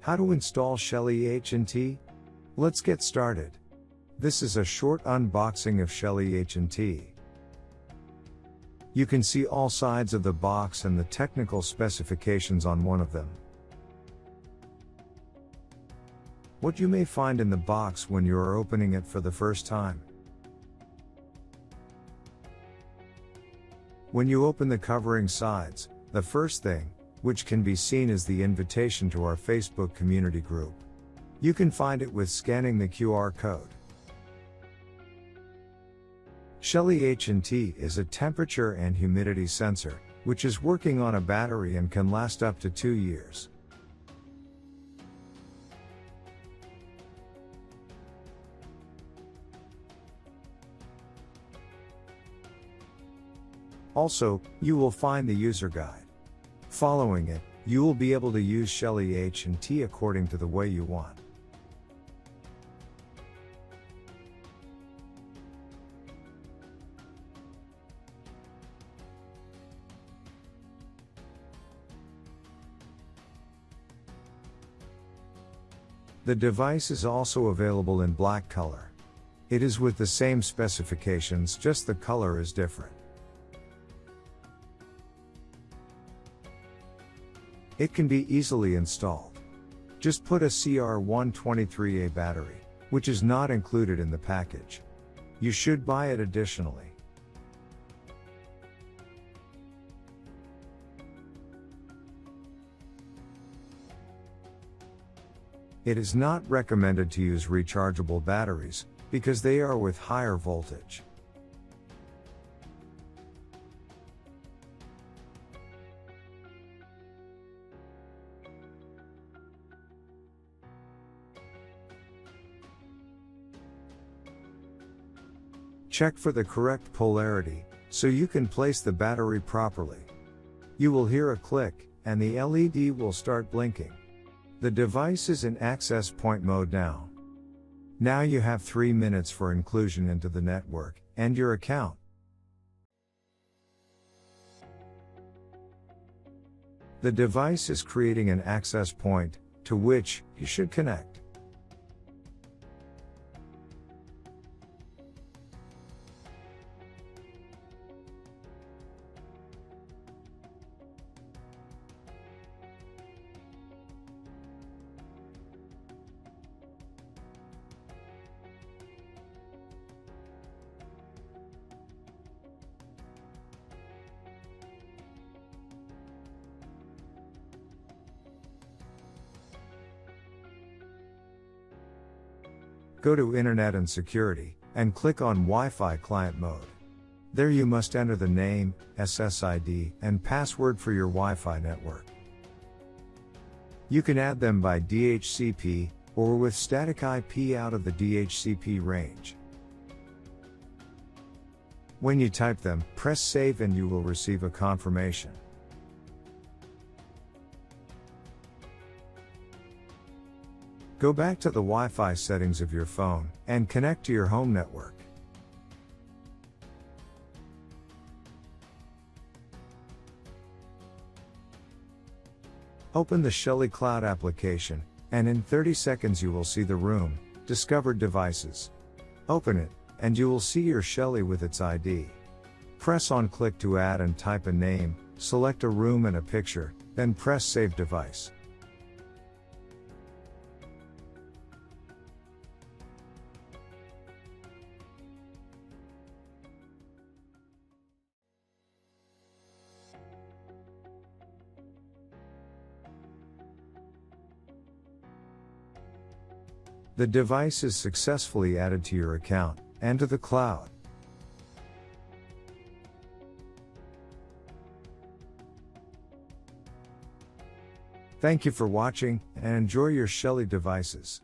How to install Shelly HNT? Let's get started. This is a short unboxing of Shelly HNT. You can see all sides of the box and the technical specifications on one of them. What you may find in the box when you are opening it for the first time. When you open the covering sides, the first thing, which can be seen is the invitation to our Facebook community group. You can find it with scanning the QR code. Shelly HNT is a temperature and humidity sensor, which is working on a battery and can last up to 2 years. Also, you will find the user guide. Following it, you will be able to use Shelly HNT according to the way you want. The device is also available in black color. It is with the same specifications, just the color is different. It can be easily installed. Just put a CR123A battery, which is not included in the package. You should buy it additionally. It is not recommended to use rechargeable batteries, because they are with higher voltage. Check for the correct polarity, so you can place the battery properly. You will hear a click, and the LED will start blinking. The device is in access point mode now. Now you have 3 minutes for inclusion into the network, and your account. The device is creating an access point, to which you should connect. Go to Internet and Security, and click on Wi-Fi client mode. There you must enter the name, SSID, and password for your Wi-Fi network. You can add them by DHCP, or with static IP out of the DHCP range. When you type them, press Save and you will receive a confirmation. Go back to the Wi-Fi settings of your phone, and connect to your home network. Open the Shelly Cloud application, and in 30 seconds you will see the room, Discovered Devices. Open it, and you will see your Shelly with its ID. Press on Click to add and type a name, select a room and a picture, then press Save Device. The device is successfully added to your account, and to the cloud. Thank you for watching, and enjoy your Shelly devices.